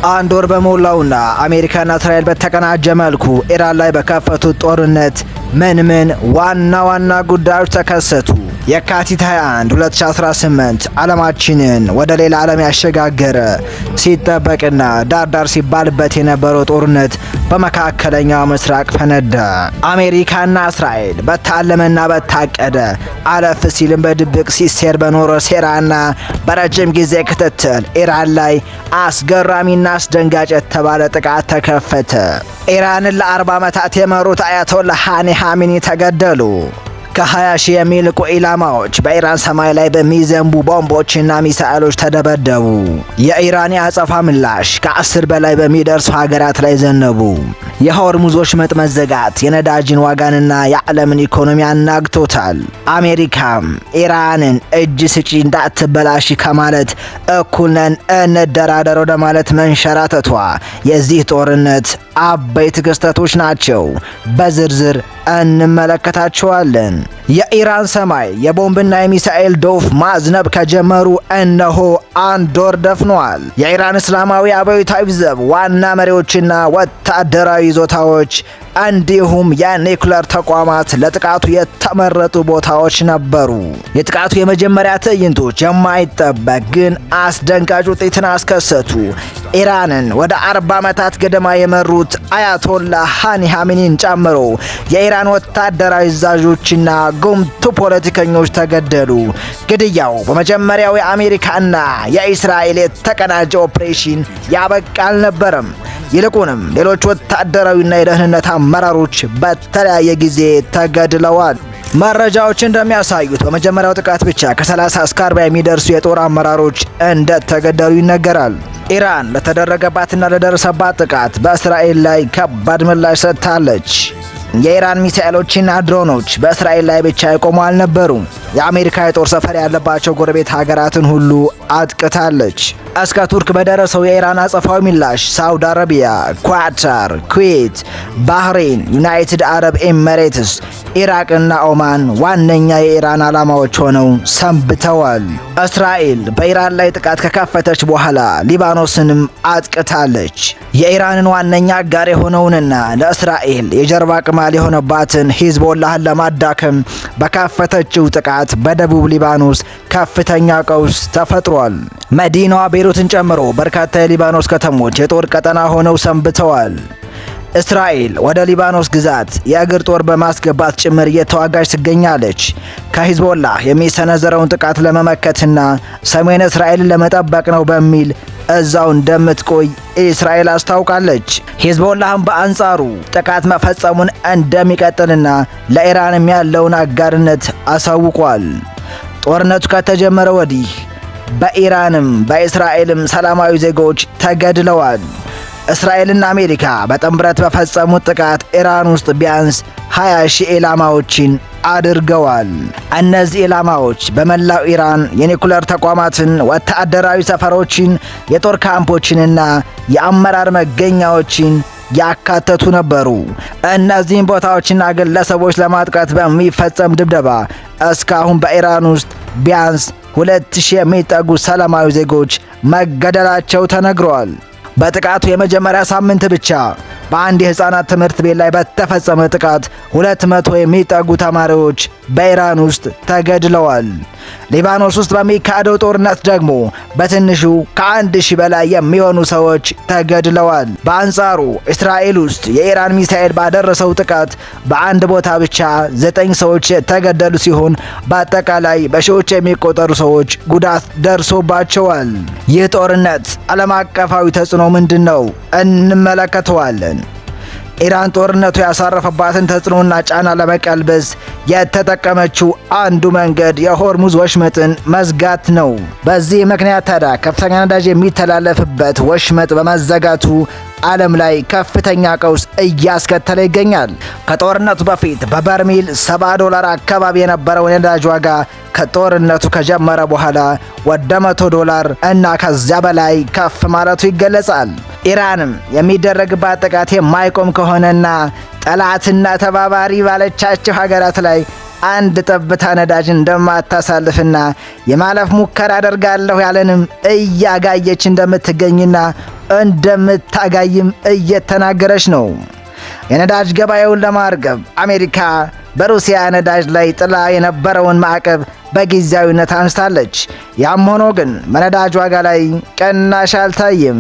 አንድ ወር በሞላውና አሜሪካና እስራኤል በተቀናጀ መልኩ ኢራን ላይ በከፈቱት ጦርነት ምን ዋና ዋና ጉዳዮች ተከሰቱ? የካቲት 21 2018 ዓለማችንን ወደ ሌላ ዓለም ያሸጋገረ ሲጠበቅና ዳርዳር ሲባልበት የነበረው ጦርነት በመካከለኛው ምስራቅ ፈነዳ። አሜሪካና እስራኤል በታለመና በታቀደ አለፍ ሲልም በድብቅ ሲሴር በኖረ ሴራና በረጅም ጊዜ ክትትል ኢራን ላይ አስገራሚና አስደንጋጭ የተባለ ጥቃት ተከፈተ። ኢራንን ለ40 ዓመታት የመሩት አያቶላህ ሃኒ ኻሜኒ ተገደሉ። ከ20 ሺህ የሚልቁ ኢላማዎች በኢራን ሰማይ ላይ በሚዘንቡ ቦምቦችና ሚሳኤሎች ተደበደቡ። የኢራን የአጸፋ ምላሽ ከ10 በላይ በሚደርሱ ሀገራት ላይ ዘነቡ። የሆርሙዞች መዘጋት የነዳጅን ዋጋንና የዓለምን ኢኮኖሚ አናግቶታል። አሜሪካም ኢራንን እጅ ስጪ እንዳትበላሽ ከማለት እኩል ነን እንደራደር ወደ ማለት መንሸራተቷ የዚህ ጦርነት አበይት ክስተቶች ናቸው። በዝርዝር እንመለከታቸዋለን። የኢራን ሰማይ የቦምብና የሚሳኤል ዶፍ ማዝነብ ከጀመሩ እነሆ 1 ወር ደፍኗል። የኢራን እስላማዊ አብዮታዊ ዘብ ዋና መሪዎችና ወታደራዊ ይዞታዎች እንዲሁም የኒውክሌር ተቋማት ለጥቃቱ የተመረጡ ቦታዎች ነበሩ። የጥቃቱ የመጀመሪያ ትዕይንቶች የማይጠበቅ ግን አስደንጋጭ ውጤትን አስከሰቱ። ኢራንን ወደ 40 ዓመታት ገደማ የመሩት አያቶላህ ሃኒ ኻሜኒን ጨምሮ የኢራን ወታደራዊ አዛዦችና ጉምቱ ፖለቲከኞች ተገደሉ። ግድያው በመጀመሪያው የአሜሪካና የእስራኤል የተቀናጀ ኦፕሬሽን ያበቃ አልነበረም። ይልቁንም ሌሎች ወታደራዊና የደህንነት አመራሮች በተለያየ ጊዜ ተገድለዋል። መረጃዎች እንደሚያሳዩት በመጀመሪያው ጥቃት ብቻ ከ30 እስከ 40 የሚደርሱ የጦር አመራሮች እንደተገደሉ ይነገራል። ኢራን ለተደረገባትና ለደረሰባት ጥቃት በእስራኤል ላይ ከባድ ምላሽ ሰጥታለች። የኢራን ሚሳኤሎችና ድሮኖች በእስራኤል ላይ ብቻ የቆሙ አልነበሩም። የአሜሪካ የጦር ሰፈር ያለባቸው ጎረቤት ሀገራትን ሁሉ አጥቅታለች። እስከ ቱርክ በደረሰው የኢራን አጸፋዊ ምላሽ ሳውዲ አረቢያ፣ ኳታር፣ ኩዌት፣ ባህሬን፣ ዩናይትድ አረብ ኤሚሬትስ፣ ኢራቅና ኦማን ዋነኛ የኢራን ዓላማዎች ሆነው ሰንብተዋል። እስራኤል በኢራን ላይ ጥቃት ከከፈተች በኋላ ሊባኖስንም አጥቅታለች። የኢራንን ዋነኛ አጋር የሆነውንና ለእስራኤል የጀርባ ቅማል የሆነባትን ሂዝቦላህን ለማዳከም በከፈተችው ጥቃት በደቡብ ሊባኖስ ከፍተኛ ቀውስ ተፈጥሯል። መዲናዋ ቤይሩትን ጨምሮ በርካታ የሊባኖስ ከተሞች የጦር ቀጠና ሆነው ሰንብተዋል። እስራኤል ወደ ሊባኖስ ግዛት የእግር ጦር በማስገባት ጭምር እየተዋጋች ትገኛለች። ከሂዝቦላህ የሚሰነዘረውን ጥቃት ለመመከትና ሰሜን እስራኤልን ለመጠበቅ ነው በሚል እዛው እንደምትቆይ እስራኤል አስታውቃለች። ሂዝቦላህም በአንጻሩ ጥቃት መፈጸሙን እንደሚቀጥልና ለኢራንም ያለውን አጋርነት አሳውቋል። ጦርነቱ ከተጀመረ ወዲህ በኢራንም በእስራኤልም ሰላማዊ ዜጎች ተገድለዋል። እስራኤልና አሜሪካ በጥምረት በፈጸሙት ጥቃት ኢራን ውስጥ ቢያንስ 20 ሺህ ኢላማዎችን አድርገዋል። እነዚህ ኢላማዎች በመላው ኢራን የኒውክሌር ተቋማትን፣ ወታደራዊ ሰፈሮችን፣ የጦር ካምፖችንና የአመራር መገኛዎችን ያካተቱ ነበሩ። እነዚህን ቦታዎችና ግለሰቦች ለማጥቃት በሚፈጸም ድብደባ እስካሁን በኢራን ውስጥ ቢያንስ 2000 የሚጠጉ ሰላማዊ ዜጎች መገደላቸው ተነግሯል። በጥቃቱ የመጀመሪያ ሳምንት ብቻ በአንድ የህፃናት ትምህርት ቤት ላይ በተፈጸመ ጥቃት 200 የሚጠጉ ተማሪዎች በኢራን ውስጥ ተገድለዋል። ሊባኖስ ውስጥ በሚካሄደው ጦርነት ደግሞ በትንሹ ከ1000 በላይ የሚሆኑ ሰዎች ተገድለዋል። በአንጻሩ እስራኤል ውስጥ የኢራን ሚሳኤል ባደረሰው ጥቃት በአንድ ቦታ ብቻ 9 ሰዎች የተገደሉ ሲሆን በአጠቃላይ በሺዎች የሚቆጠሩ ሰዎች ጉዳት ደርሶባቸዋል። ይህ ጦርነት ዓለም አቀፋዊ ተጽዕኖ ምንድነው? እንመለከተዋለን። ኢራን ጦርነቱ ያሳረፈባትን ተጽዕኖና ጫና ለመቀልበስ የተጠቀመችው አንዱ መንገድ የሆርሙዝ ወሽመጥን መዝጋት ነው። በዚህ ምክንያት ታዲያ ከፍተኛ ነዳጅ የሚተላለፍበት ወሽመጥ በመዘጋቱ ዓለም ላይ ከፍተኛ ቀውስ እያስከተለ ይገኛል። ከጦርነቱ በፊት በበርሜል $70 አካባቢ የነበረው የነዳጅ ዋጋ ከጦርነቱ ከጀመረ በኋላ ወደ $100 እና ከዚያ በላይ ከፍ ማለቱ ይገለጻል። ኢራንም የሚደረግባት ጥቃት የማይቆም ከሆነና ጠላትና ተባባሪ ባለቻቸው ሀገራት ላይ አንድ ጠብታ ነዳጅ እንደማታሳልፍና የማለፍ ሙከራ አደርጋለሁ ያለንም እያጋየች እንደምትገኝና እንደምታጋይም እየተናገረች ነው። የነዳጅ ገበያውን ለማርገብ አሜሪካ በሩሲያ ነዳጅ ላይ ጥላ የነበረውን ማዕቀብ በጊዜያዊነት አንስታለች። ያም ሆኖ ግን በነዳጅ ዋጋ ላይ ቅናሽ አልታየም።